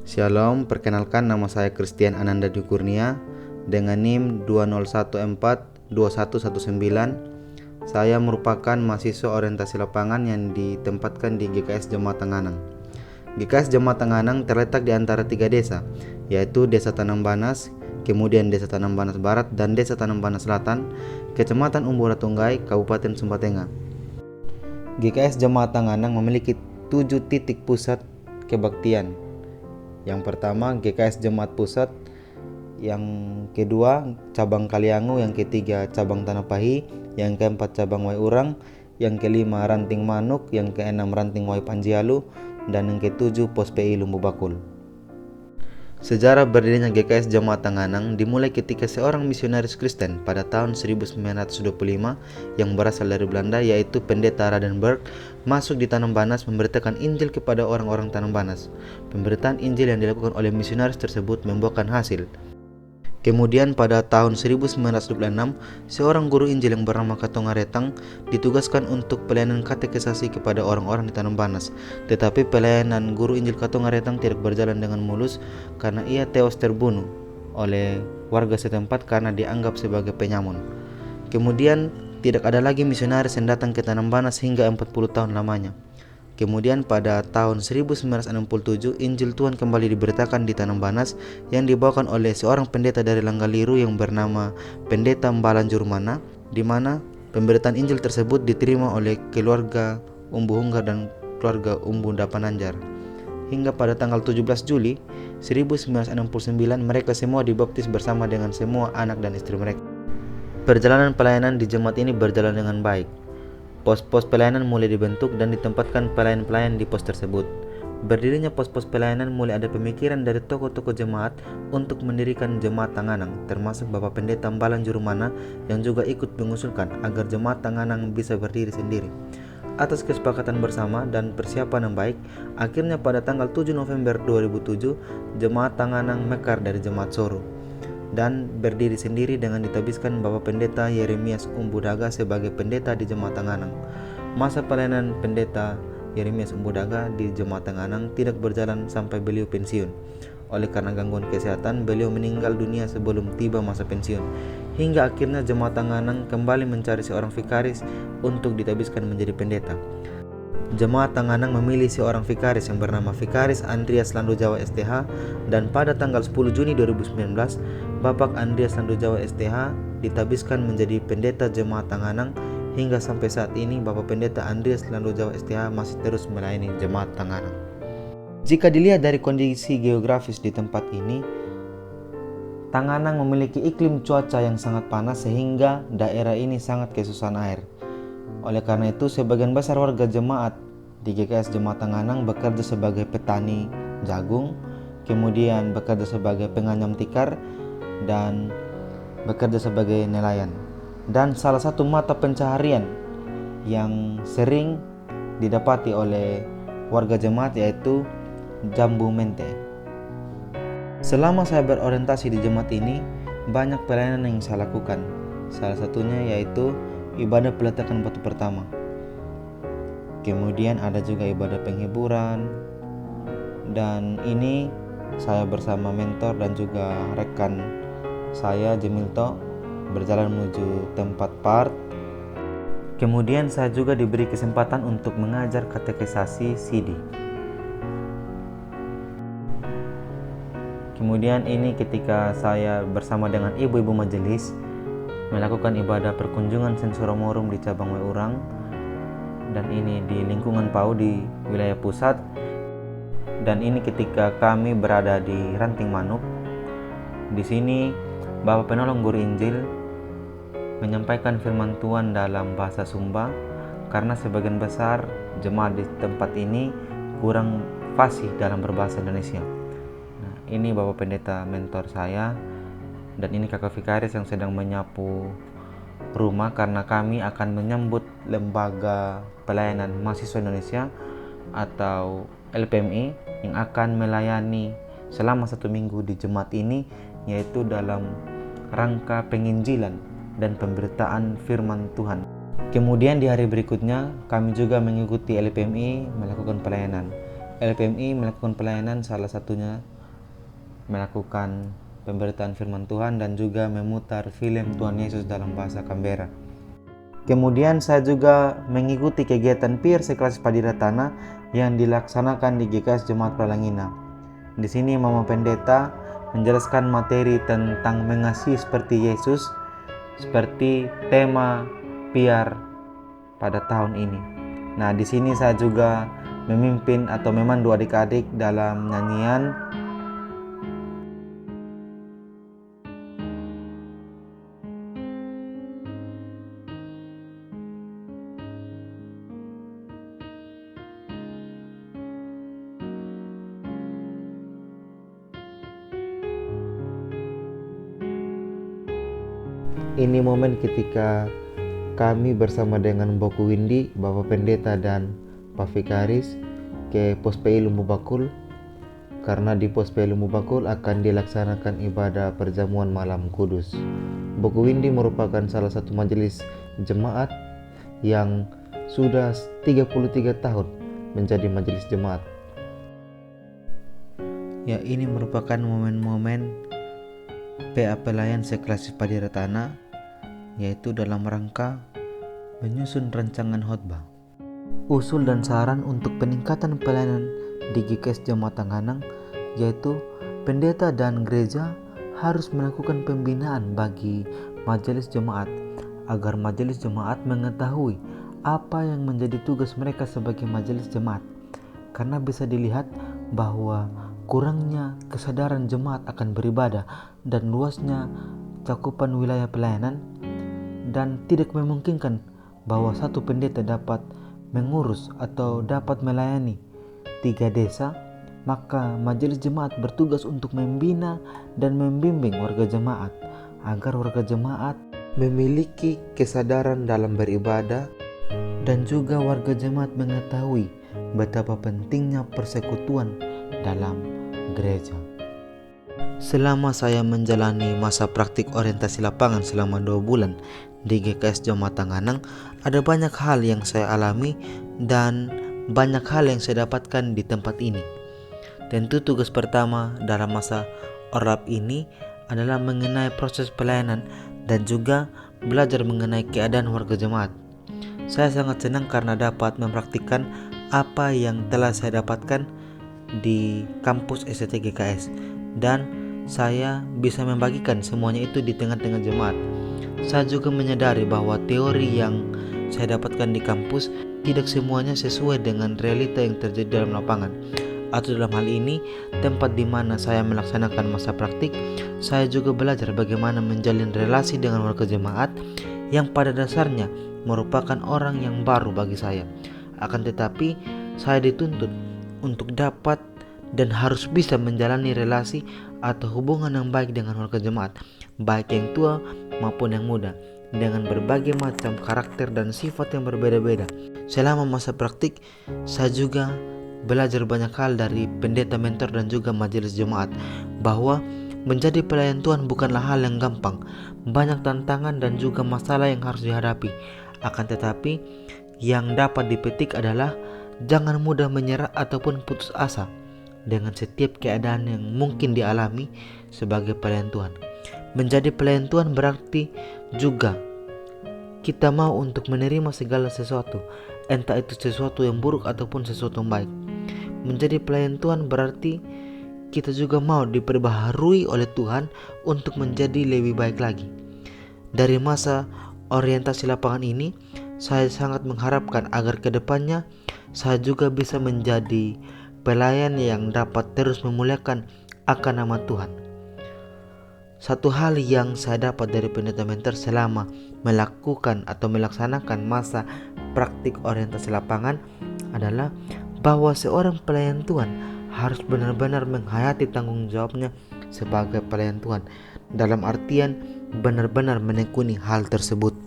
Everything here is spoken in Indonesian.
Shalom, perkenalkan nama saya Christian Ananda Dwi Kurnia dengan NIM 20142119. Saya merupakan mahasiswa orientasi lapangan yang ditempatkan di GKS Jemaat Tenganang. GKS Jemaat Tenganang terletak di antara 3 desa, yaitu Desa Tanambanas, kemudian Desa Tanambanas Barat dan Desa Tanambanas Selatan, Kecamatan Umbura Tunggai, Kabupaten Sumba Tengah. GKS Jemaat Tenganang memiliki 7 titik pusat kebaktian. Yang pertama GKS Jemaat Pusat, yang kedua cabang Kaliangu, yang ketiga cabang Tanapahi, yang keempat cabang Wai Urang, yang kelima Ranting Manuk, yang keenam Ranting Wai Panjialu, dan yang ketujuh Pos PI Lumbu Bakul. Sejarah berdirinya GKS Jemaat Tenganang dimulai ketika seorang misionaris Kristen pada tahun 1925 yang berasal dari Belanda, yaitu Pendeta Radenberg, masuk di Tanambanas memberitakan Injil kepada orang-orang Tanambanas. Pemberitaan Injil yang dilakukan oleh misionaris tersebut membuahkan hasil. Kemudian pada tahun 1926, seorang guru Injil yang bernama Katongaretang ditugaskan untuk pelayanan katekisasi kepada orang-orang di Tanambanas. Tetapi pelayanan guru Injil Katongaretang tidak berjalan dengan mulus karena ia tewas terbunuh oleh warga setempat karena dianggap sebagai penyamun. Kemudian tidak ada lagi misionaris yang datang ke Tanambanas hingga 40 tahun lamanya. Kemudian pada tahun 1967 Injil Tuhan kembali diberitakan di Tanambanas yang dibawakan oleh seorang pendeta dari Langgaliru yang bernama Pendeta Mbalan Jurmana, di mana pemberitaan Injil tersebut diterima oleh keluarga Umbu Hunggar dan keluarga Umbu Dapananjar. Hingga pada tanggal 17 Juli 1969 mereka semua dibaptis bersama dengan semua anak dan istri mereka. Perjalanan pelayanan di jemaat ini berjalan dengan baik. Pos-pos pelayanan mulai dibentuk dan ditempatkan pelayan-pelayan di pos tersebut. Berdirinya pos-pos pelayanan mulai ada pemikiran dari tokoh-tokoh jemaat untuk mendirikan Jemaat Tenganang, termasuk Bapak Pendeta Mbalan Jurumana yang juga ikut mengusulkan agar Jemaat Tenganang bisa berdiri sendiri. Atas kesepakatan bersama dan persiapan yang baik, akhirnya pada tanggal 7 November 2007 Jemaat Tenganang mekar dari Jemaat Soro dan berdiri sendiri dengan ditabiskan Bapak Pendeta Yeremias Umbudaga sebagai pendeta di Jemaat Tenganang. Masa pelayanan Pendeta Yeremias Umbudaga di Jemaat Tenganang tidak berjalan sampai beliau pensiun. Oleh karena gangguan kesehatan, beliau meninggal dunia sebelum tiba masa pensiun. Hingga akhirnya Jemaat Tenganang kembali mencari seorang vikaris untuk ditabiskan menjadi pendeta. Jemaat Tenganang memilih seorang vikaris yang bernama Vikaris Andreas Landu Jawa STH, dan pada tanggal 10 Juni 2019 Bapak Andreas Landu Jawa STH ditabiskan menjadi pendeta Jemaat Tenganang. Hingga sampai saat ini Bapak Pendeta Andreas Landu Jawa STH masih terus melayani Jemaat Tenganang. Jika dilihat dari kondisi geografis di tempat ini, Tenganang memiliki iklim cuaca yang sangat panas sehingga daerah ini sangat kesusahan air. Oleh karena itu, sebagian besar warga jemaat di GKS Jemaat Tenganang bekerja sebagai petani jagung, kemudian bekerja sebagai penganyam tikar, dan bekerja sebagai nelayan. Dan salah satu mata pencaharian yang sering didapati oleh warga jemaat yaitu jambu mente. Selama saya berorientasi di jemaat ini, banyak pelayanan yang saya lakukan. Salah satunya yaitu ibadah peletakan batu pertama. Kemudian ada juga ibadah penghiburan. Dan ini saya bersama mentor dan juga rekan saya Jemilto berjalan menuju tempat part. Kemudian saya juga diberi kesempatan untuk mengajar katekisasi CD. Kemudian ini ketika saya bersama dengan ibu-ibu majelis melakukan ibadah perkunjungan Sensoro Morum di cabang Wai Urang, dan ini di lingkungan PAU di wilayah pusat. Dan ini ketika kami berada di Ranting Manuk. Di sini Bapak Penolong Guru Injil menyampaikan firman Tuhan dalam bahasa Sumba karena sebagian besar jemaat di tempat ini kurang fasih dalam berbahasa Indonesia. Nah, ini Bapak Pendeta mentor saya. Dan ini kakak vikaris yang sedang menyapu rumah karena kami akan menyambut lembaga pelayanan mahasiswa Indonesia atau LPMI yang akan melayani selama 1 minggu di jemaat ini, yaitu dalam rangka penginjilan dan pemberitaan firman Tuhan. Kemudian di hari berikutnya kami juga mengikuti LPMI melakukan pelayanan. LPMI melakukan pelayanan salah satunya melakukan pemberitaan firman Tuhan dan juga memutar film Tuhan Yesus dalam bahasa Canberra. Kemudian saya juga mengikuti kegiatan peer sekelas Padiratana yang dilaksanakan di GKS Jemaat Pralangina. Di sini Mama Pendeta menjelaskan materi tentang mengasihi seperti Yesus, seperti tema peer pada tahun ini. Nah, di sini saya juga memimpin atau memandu adik-adik dalam nyanyian Ini momen ketika kami bersama dengan Boku Windy, Bapak Pendeta dan Pak Vikaris ke Pos PI Lumbu Bakul, karena di Pos PI Lumbu Bakul akan dilaksanakan ibadah perjamuan malam kudus. Boku Windy merupakan salah satu majelis jemaat yang sudah 33 tahun menjadi majelis jemaat. Ya, ini merupakan momen-momen PA pelayan sekelas Padiratana, yaitu dalam rangka menyusun rancangan khotbah. Usul dan saran untuk peningkatan pelayanan di GKS Jemaat Tanganang, yaitu pendeta dan gereja harus melakukan pembinaan bagi majelis jemaat agar majelis jemaat mengetahui apa yang menjadi tugas mereka sebagai majelis jemaat, karena bisa dilihat bahwa kurangnya kesadaran jemaat akan beribadah dan luasnya cakupan wilayah pelayanan dan tidak memungkinkan bahwa satu pendeta dapat mengurus atau dapat melayani 3 desa, maka majelis jemaat bertugas untuk membina dan membimbing warga jemaat agar warga jemaat memiliki kesadaran dalam beribadah dan juga warga jemaat mengetahui betapa pentingnya persekutuan dalam gereja. Selama saya menjalani masa praktik orientasi lapangan selama 2 bulan di GKS Jemaat Tanganang, ada banyak hal yang saya alami dan banyak hal yang saya dapatkan di tempat ini. Tentu tugas pertama dalam masa orlap ini adalah mengenai proses pelayanan dan juga belajar mengenai keadaan warga jemaat. Saya sangat senang karena dapat mempraktikkan apa yang telah saya dapatkan di kampus STT GKS dan saya bisa membagikan semuanya itu di tengah-tengah jemaat. Saya juga menyadari bahwa teori yang saya dapatkan di kampus tidak semuanya sesuai dengan realita yang terjadi dalam lapangan. Atau dalam hal ini, tempat di mana saya melaksanakan masa praktik, saya juga belajar bagaimana menjalin relasi dengan warga jemaat yang pada dasarnya merupakan orang yang baru bagi saya. Akan tetapi, saya dituntut untuk dapat dan harus bisa menjalani relasi atau hubungan yang baik dengan warga jemaat, baik yang tua maupun yang muda, dengan berbagai macam karakter dan sifat yang berbeda-beda. Selama masa praktik, saya juga belajar banyak hal dari pendeta mentor dan juga majelis jemaat, bahwa menjadi pelayan Tuhan bukanlah hal yang gampang. Banyak tantangan dan juga masalah yang harus dihadapi. Akan tetapi, yang dapat dipetik adalah jangan mudah menyerah ataupun putus asa dengan setiap keadaan yang mungkin dialami sebagai pelayan Tuhan. Menjadi pelayan Tuhan berarti juga kita mau untuk menerima segala sesuatu, entah itu sesuatu yang buruk ataupun sesuatu yang baik. Menjadi pelayan Tuhan berarti kita juga mau diperbaharui oleh Tuhan untuk menjadi lebih baik lagi. Dari masa orientasi lapangan ini, saya sangat mengharapkan agar kedepannya saya juga bisa menjadi pelayan yang dapat terus memuliakan akan nama Tuhan. Satu hal yang saya dapat dari pendeta mentor selama melakukan atau melaksanakan masa praktik orientasi lapangan adalah bahwa seorang pelayan Tuhan harus benar-benar menghayati tanggung jawabnya sebagai pelayan Tuhan, dalam artian benar-benar menekuni hal tersebut.